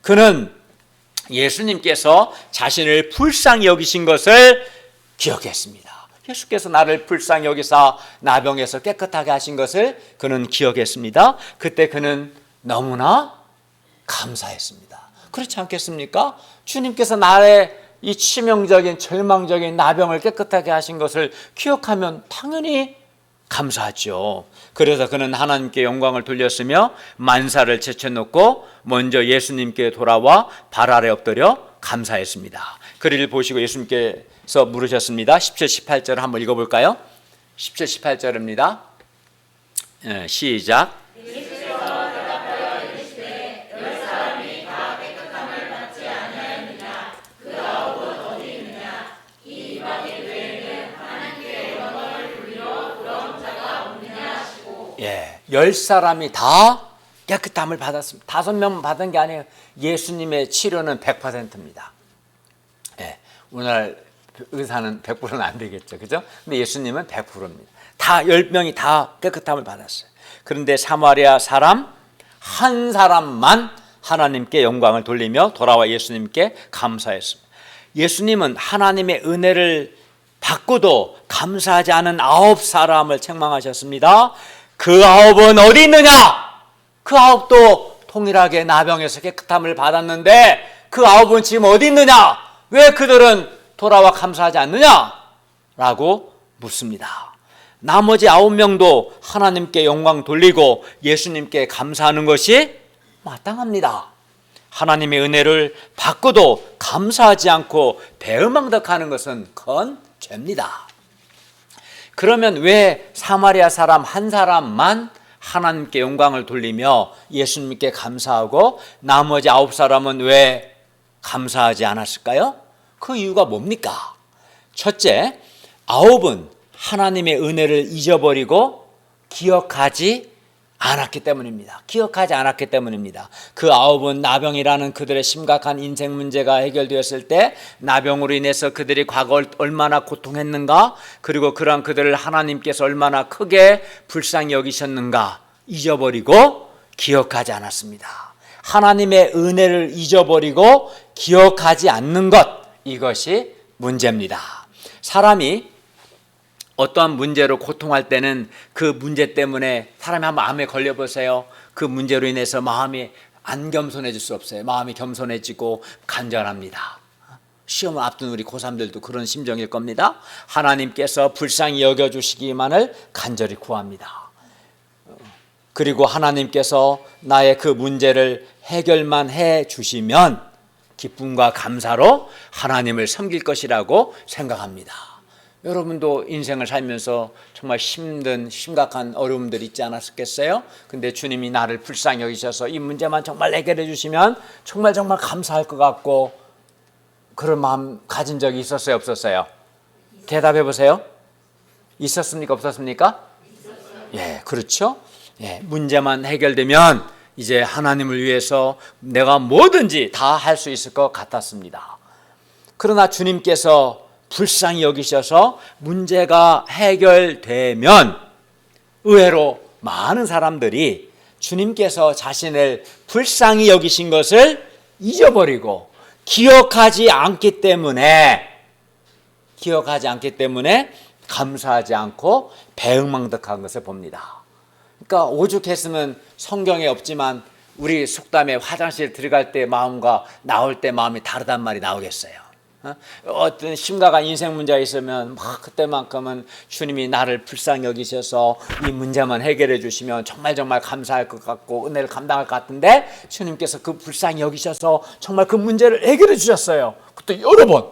그는 예수님께서 자신을 불쌍히 여기신 것을 기억했습니다. 예수께서 나를 불쌍히 여기사 나병에서 깨끗하게 하신 것을 그는 기억했습니다. 그때 그는 너무나 감사했습니다. 그렇지 않겠습니까? 주님께서 나의 이 치명적인 절망적인 나병을 깨끗하게 하신 것을 기억하면 당연히 감사하죠. 그래서 그는 하나님께 영광을 돌렸으며 만사를 제쳐놓고 먼저 예수님께 돌아와 발 아래 엎드려 감사했습니다. 그를 보시고 예수님께서 물으셨습니다. 17, 18절을 한번 읽어볼까요? 17, 18절입니다. 시작. 예, 10사람이 다 깨끗함을 받았습니다. 5명만 받은 게 아니에요. 예수님의 치료는 100%입니다. 예, 오늘 의사는 100%는 안 되겠죠. 그죠? 근데 예수님은 100%입니다. 다 10명이 다 깨끗함을 받았어요. 그런데 사마리아 사람 한 사람만 하나님께 영광을 돌리며 돌아와 예수님께 감사했습니다. 예수님은 하나님의 은혜를 받고도 감사하지 않은 9사람을 책망하셨습니다. 그 9은 어디 있느냐? 그 9도 통일하게 나병에서 깨끗함을 받았는데 그 9은 지금 어디 있느냐? 왜 그들은 돌아와 감사하지 않느냐? 라고 묻습니다. 나머지 9명도 하나님께 영광 돌리고 예수님께 감사하는 것이 마땅합니다. 하나님의 은혜를 받고도 감사하지 않고 배은망덕하는 것은 큰 죄입니다. 그러면 왜 사마리아 사람 한 사람만 하나님께 영광을 돌리며 예수님께 감사하고 나머지 9사람은 왜 감사하지 않았을까요? 그 이유가 뭡니까? 첫째, 9은 하나님의 은혜를 잊어버리고 기억하지 않았기 때문입니다. 기억하지 않았기 때문입니다. 그 9은 나병이라는 그들의 심각한 인생 문제가 해결되었을 때 나병으로 인해서 그들이 과거 얼마나 고통했는가, 그리고 그러한 그들을 하나님께서 얼마나 크게 불쌍히 여기셨는가 잊어버리고 기억하지 않았습니다. 하나님의 은혜를 잊어버리고 기억하지 않는 것, 이것이 문제입니다. 사람이 어떠한 문제로 고통할 때는 그 문제 때문에 사람이 한번 암에 걸려보세요. 그 문제로 인해서 마음이 안 겸손해질 수 없어요. 마음이 겸손해지고 간절합니다. 시험을 앞둔 우리 고3들도 그런 심정일 겁니다. 하나님께서 불쌍히 여겨주시기만을 간절히 구합니다. 그리고 하나님께서 나의 그 문제를 해결만 해 주시면 기쁨과 감사로 하나님을 섬길 것이라고 생각합니다. 여러분도 인생을 살면서 정말 힘든 심각한 어려움들 있지 않았겠어요? 근데 주님이 나를 불쌍히 여기셔서 이 문제만 정말 해결해 주시면 정말 감사할 것 같고 그런 마음 가진 적이 있었어요, 없었어요? 대답해 보세요. 있었습니까, 없었습니까? 예, 그렇죠. 예, 문제만 해결되면 이제 하나님을 위해서 내가 뭐든지 다 할 수 있을 것 같았습니다. 그러나 주님께서 불쌍히 여기셔서 문제가 해결되면 의외로 많은 사람들이 주님께서 자신을 불쌍히 여기신 것을 잊어버리고 기억하지 않기 때문에 감사하지 않고 배은망덕한 것을 봅니다. 그러니까 오죽했으면 성경에 없지만 우리 속담에 화장실 들어갈 때 마음과 나올 때 마음이 다르단 말이 나오겠어요. 어떤 심각한 인생 문제가 있으면 막 그때만큼은 주님이 나를 불쌍히 여기셔서 이 문제만 해결해 주시면 정말 감사할 것 같고 은혜를 감당할 것 같은데 주님께서 그 불쌍히 여기셔서 정말 그 문제를 해결해 주셨어요. 그것도 여러 번.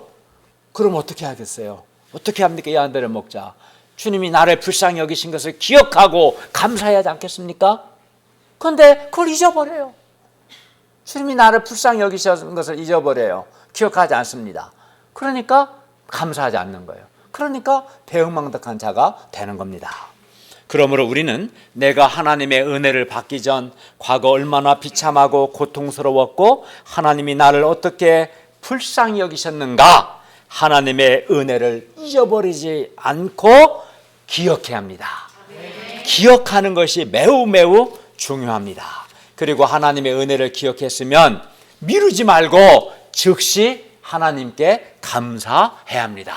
그럼 어떻게 하겠어요? 어떻게 합니까? 이 안대를 먹자. 주님이 나를 불쌍히 여기신 것을 기억하고 감사해야 하지 않겠습니까? 그런데 그걸 잊어버려요. 주님이 나를 불쌍히 여기신 것을 잊어버려요. 기억하지 않습니다. 그러니까 감사하지 않는 거예요. 그러니까 배은망덕한 자가 되는 겁니다. 그러므로 우리는 내가 하나님의 은혜를 받기 전 과거 얼마나 비참하고 고통스러웠고 하나님이 나를 어떻게 불쌍히 여기셨는가, 하나님의 은혜를 잊어버리지 않고 기억해야 합니다. 기억하는 것이 매우 중요합니다. 그리고 하나님의 은혜를 기억했으면 미루지 말고 즉시 하나님께 감사해야 합니다.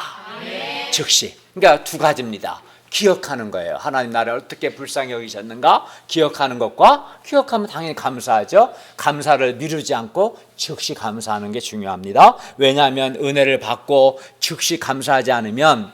즉시. 그러니까 두 가지입니다. 기억하는 거예요. 하나님 나를 어떻게 불쌍히 여기셨는가 기억하는 것과, 기억하면 당연히 감사하죠. 감사를 미루지 않고 즉시 감사하는 게 중요합니다. 왜냐하면 은혜를 받고 즉시 감사하지 않으면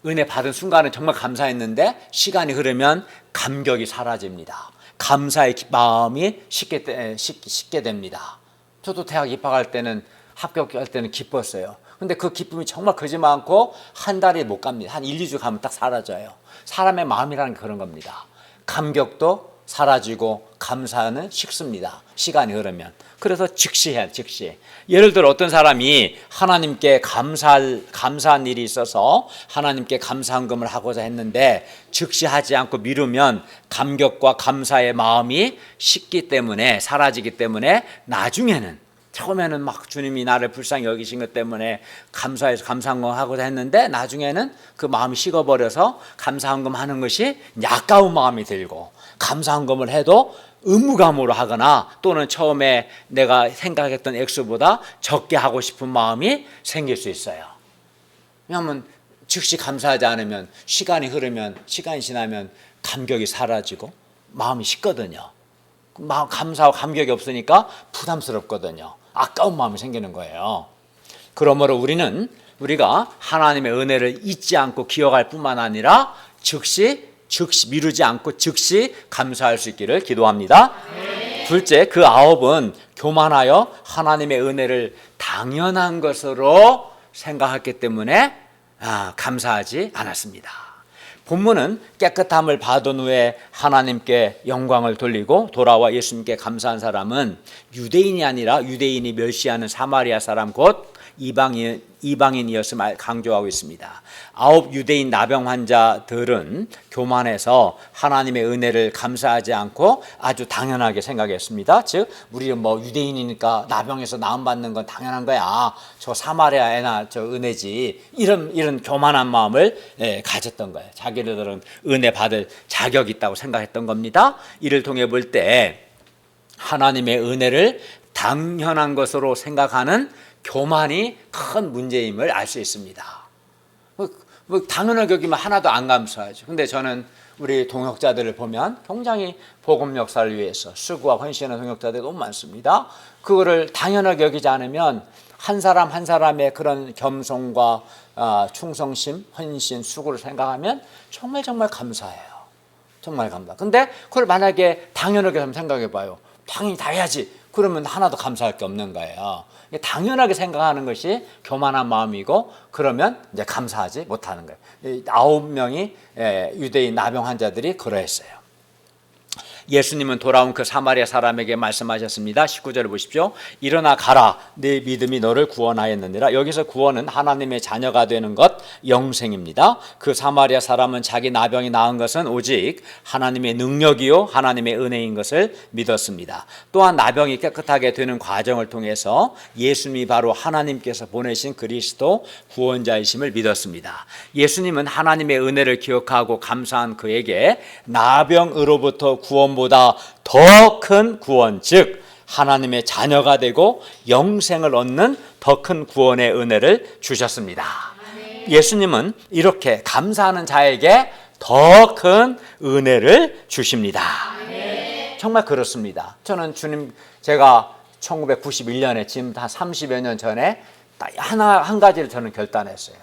은혜 받은 순간은 정말 감사했는데 시간이 흐르면 감격이 사라집니다. 감사의 마음이 식게 됩니다. 저도 대학 입학할 때는, 합격할 때는 기뻤어요. 근데 그 기쁨이 정말 그지 많고 한 달이 못 갑니다. 한 1, 2주 가면 딱 사라져요. 사람의 마음이라는 게 그런 겁니다. 감격도 사라지고 감사는 식습니다. 시간이 흐르면. 그래서 즉시 해야 즉시. 예를 들어 어떤 사람이 하나님께 감사한 일이 있어서 하나님께 감사헌금을 하고자 했는데 즉시 하지 않고 미루면 감격과 감사의 마음이 식기 때문에, 사라지기 때문에 나중에는, 처음에는 막 주님이 나를 불쌍히 여기신 것 때문에 감사해서 감사헌금 하고자 했는데 나중에는 그 마음이 식어버려서 감사헌금 하는 것이 아까운 마음이 들고, 감사헌금을 해도 의무감으로 하거나 또는 처음에 내가 생각했던 액수보다 적게 하고 싶은 마음이 생길 수 있어요. 왜냐하면 즉시 감사하지 않으면 시간이 지나면 감격이 사라지고 마음이 식거든요. 감사하고 감격이 없으니까 부담스럽거든요. 아까운 마음이 생기는 거예요. 그러므로 우리가 하나님의 은혜를 잊지 않고 기억할 뿐만 아니라 즉시 미루지 않고 즉시 감사할 수 있기를 기도합니다. 둘째, 그 아홉은 교만하여 하나님의 은혜를 당연한 것으로 생각했기 때문에 감사하지 않았습니다. 본문은 깨끗함을 받은 후에 하나님께 영광을 돌리고 돌아와 예수님께 감사한 사람은 유대인이 아니라 유대인이 멸시하는 사마리아 사람 곧 이방인이었음을 강조하고 있습니다. 9 유대인 나병 환자들은 교만해서 하나님의 은혜를 감사하지 않고 아주 당연하게 생각했습니다. 즉 우리 유대인이니까 나병에서 나음 받는 건 당연한 거야. 저 사마리아 애나 저 은혜지. 이런 교만한 마음을 가졌던 거예요. 자기들은 은혜 받을 자격이 있다고 생각했던 겁니다. 이를 통해 볼 때 하나님의 은혜를 당연한 것으로 생각하는 교만이 큰 문제임을 알 수 있습니다. 당연하게 여기면 하나도 안 감사하죠. 근데 저는 우리 동역자들을 보면 굉장히 복음 역사를 위해서 수고와 헌신하는 동역자들이 너무 많습니다. 그거를 당연하게 여기지 않으면 한 사람 한 사람의 그런 겸손과 충성심, 헌신, 수고를 생각하면 정말 감사해요. 정말 감사. 근데 그걸 만약에 당연하게 한번 생각해 봐요. 당연히 다 해야지. 그러면 하나도 감사할 게 없는 거예요. 당연하게 생각하는 것이 교만한 마음이고, 그러면 이제 감사하지 못하는 거예요. 9명이 유대인 나병 환자들이 그러했어요. 예수님은 돌아온 그 사마리아 사람에게 말씀하셨습니다. 19절을 보십시오. 일어나 가라, 네 믿음이 너를 구원하였느니라. 여기서 구원은 하나님의 자녀가 되는 것, 영생입니다. 그 사마리아 사람은 자기 나병이 나은 것은 오직 하나님의 능력이요 하나님의 은혜인 것을 믿었습니다. 또한 나병이 깨끗하게 되는 과정을 통해서 예수님이 바로 하나님께서 보내신 그리스도 구원자이심을 믿었습니다. 예수님은 하나님의 은혜를 기억하고 감사한 그에게 나병으로부터 구원보다 더 큰 구원, 즉 하나님의 자녀가 되고 영생을 얻는 더 큰 구원의 은혜를 주셨습니다. 예수님은 이렇게 감사하는 자에게 더 큰 은혜를 주십니다. 정말 그렇습니다. 저는 주님, 제가 1991년에 지금 한 30여 년 전에 한 가지를 저는 결단했어요.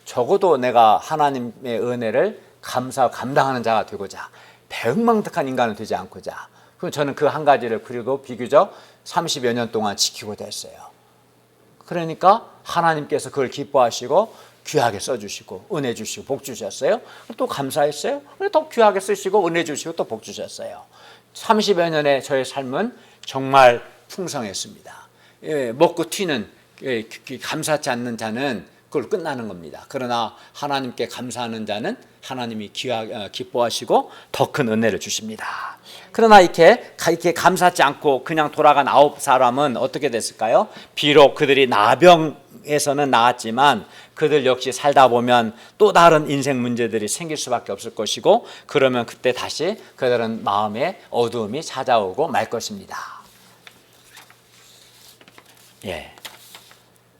적어도 내가 하나님의 은혜를 감당하는 자가 되고자, 배은망덕한 인간은 되지 않고자. 그럼 저는 그 한 가지를 그리고 비교적 30여 년 동안 지키고 됐어요. 그러니까 하나님께서 그걸 기뻐하시고 귀하게 써주시고 은혜 주시고 복 주셨어요. 또 감사했어요. 또 귀하게 쓰시고 은혜 주시고 또 복 주셨어요. 30여 년의 저의 삶은 정말 풍성했습니다. 먹고 튀는 감사치 않는 자는 그걸 끝나는 겁니다. 그러나 하나님께 감사하는 자는 하나님이 기뻐하시고 더 큰 은혜를 주십니다. 그러나 이렇게 감사치 않고 그냥 돌아간 9사람은 어떻게 됐을까요? 비록 그들이 나병에서는 나았지만 그들 역시 살다 보면 또 다른 인생 문제들이 생길 수밖에 없을 것이고, 그러면 그때 다시 그들은 마음에 어두움이 찾아오고 말 것입니다.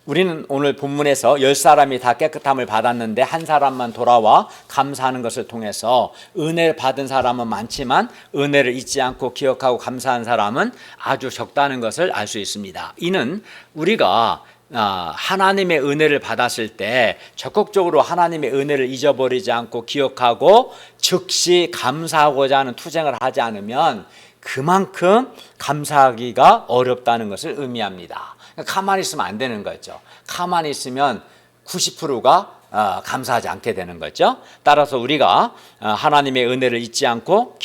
우리는 오늘 본문에서 10사람이 다 깨끗함을 받았는데 한 사람만 돌아와 감사하는 것을 통해서 은혜를 받은 사람은 많지만 은혜를 잊지 않고 기억하고 감사한 사람은 아주 적다는 것을 알 수 있습니다. 이는 우리가 하나님의 은혜를 받았을 때 적극적으로 하나님의 은혜를 잊어버리지 않고 기억하고 즉시 감사하고자 하는 투쟁을 하지 않으면 그만큼 감사하기가 어렵다는 것을 의미합니다. 가만히 있으면 안 되는 거죠. 가만히 있으면 90%가 감사하지 않게 되는 거죠. 따라서 우리가 하나님의 은혜를 잊지 않고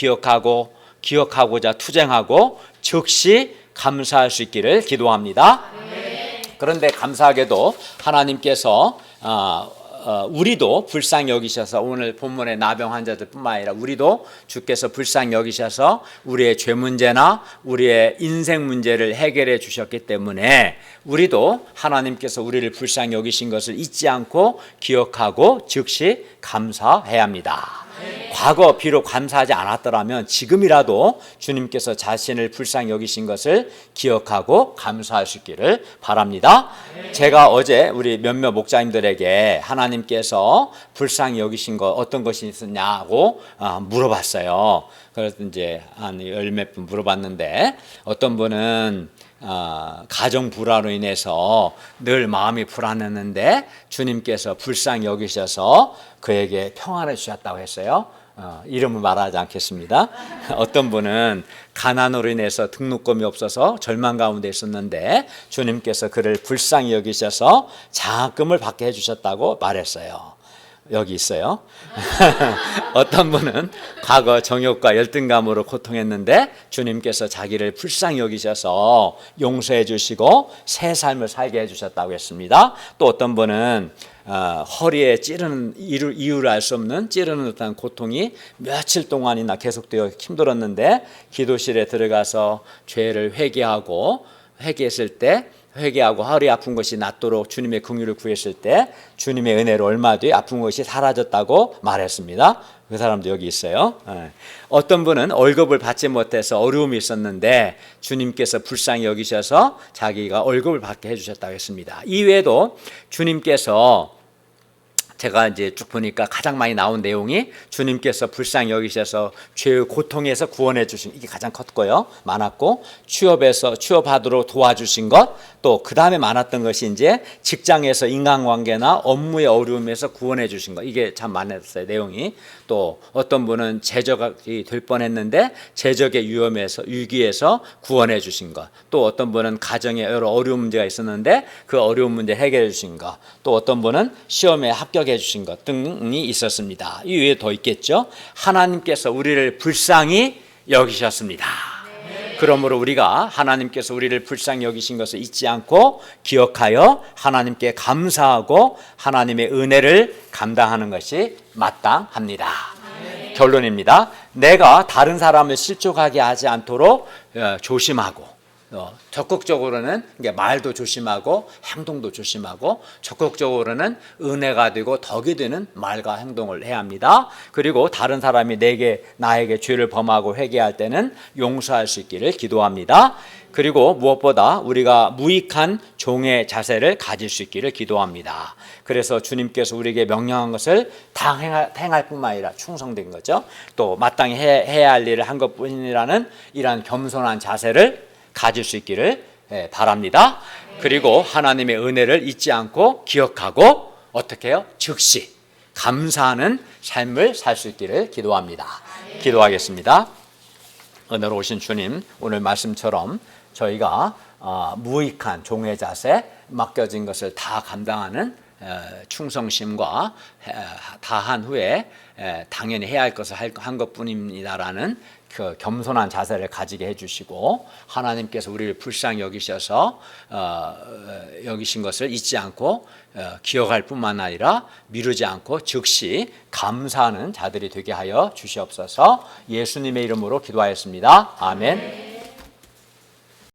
기억하고자 투쟁하고 즉시 감사할 수 있기를 기도합니다. 그런데 감사하게도 하나님께서 우리도 불쌍히 여기셔서, 오늘 본문의 나병 환자들뿐만 아니라 우리도 주께서 불쌍히 여기셔서 우리의 죄 문제나 우리의 인생 문제를 해결해 주셨기 때문에 우리도 하나님께서 우리를 불쌍히 여기신 것을 잊지 않고 기억하고 즉시 감사해야 합니다. 과거 비록 감사하지 않았더라면 지금이라도 주님께서 자신을 불쌍히 여기신 것을 기억하고 감사할 수 있기를 바랍니다. 제가 어제 우리 몇몇 목자님들에게 하나님께서 불쌍히 여기신 것 어떤 것이 있었냐고 물어봤어요. 그래서 이제 한 열 몇 분 물어봤는데, 어떤 분은 가정 불화로 인해서 늘 마음이 불안했는데 주님께서 불쌍히 여기셔서 그에게 평안을 주셨다고 했어요. 이름을 말하지 않겠습니다. 어떤 분은 가난으로 인해서 등록금이 없어서 절망 가운데 있었는데 주님께서 그를 불쌍히 여기셔서 장학금을 받게 해주셨다고 말했어요. 여기 있어요. 어떤 분은 과거 정욕과 열등감으로 고통했는데 주님께서 자기를 불쌍히 여기셔서 용서해 주시고 새 삶을 살게 해주셨다고 했습니다. 또 어떤 분은 허리에 찌르는 이유를 알 수 없는 찌르는 듯한 고통이 며칠 동안이나 계속되어 힘들었는데 기도실에 들어가서 죄를 회개했을 때 허리 아픈 것이 낫도록 주님의 긍휼을 구했을 때 주님의 은혜로 얼마 뒤에 아픈 것이 사라졌다고 말했습니다. 그 사람도 여기 있어요. 어떤 분은 월급을 받지 못해서 어려움이 있었는데 주님께서 불쌍히 여기셔서 자기가 월급을 받게 해주셨다고 했습니다. 이외에도 주님께서 제가 이제 쭉 보니까 가장 많이 나온 내용이 주님께서 불쌍히 여기셔서 죄의 고통에서 구원해 주신 이게 가장 컸고요. 많았고 취업하도록 도와주신 것, 또 그 다음에 많았던 것이 이제 직장에서 인간관계나 업무의 어려움에서 구원해 주신 것, 이게 참 많았어요. 내용이. 또 어떤 분은 제적이 될 뻔했는데 제적의 위기에서 구원해 주신 것, 또 어떤 분은 가정에 여러 어려운 문제가 있었는데 그 어려운 문제 해결해 주신 것, 또 어떤 분은 시험에 합격해 주신 것 등이 있었습니다. 이 외에 더 있겠죠. 하나님께서 우리를 불쌍히 여기셨습니다. 그러므로 우리가 하나님께서 우리를 불쌍히 여기신 것을 잊지 않고 기억하여 하나님께 감사하고 하나님의 은혜를 감당하는 것이 마땅합니다. 결론입니다. 내가 다른 사람을 실족하게 하지 않도록 조심하고, 적극적으로는 말도 조심하고 행동도 조심하고, 적극적으로는 은혜가 되고 덕이 되는 말과 행동을 해야 합니다. 그리고 다른 사람이 나에게 죄를 범하고 회개할 때는 용서할 수 있기를 기도합니다. 그리고 무엇보다 우리가 무익한 종의 자세를 가질 수 있기를 기도합니다. 그래서 주님께서 우리에게 명령한 것을 다 행할 뿐만 아니라 충성된 거죠. 또 마땅히 해야 할 일을 한 것뿐이라는 이러한 겸손한 자세를 가질 수 있기를 바랍니다. 그리고 하나님의 은혜를 잊지 않고 기억하고 어떻게 해요? 즉시 감사하는 삶을 살 수 있기를 기도합니다. 기도하겠습니다. 은혜로 오신 주님, 오늘 말씀처럼 저희가 무익한 종의 자세, 맡겨진 것을 다 감당하는 충성심과 다한 후에 당연히 해야 할 것을 한 것뿐입니다라는 그 겸손한 자세를 가지게 해주시고, 하나님께서 우리를 불쌍히 여기셔서 여기신 것을 잊지 않고 기억할 뿐만 아니라 미루지 않고 즉시 감사하는 자들이 되게 하여 주시옵소서. 예수님의 이름으로 기도하였습니다. 아멘.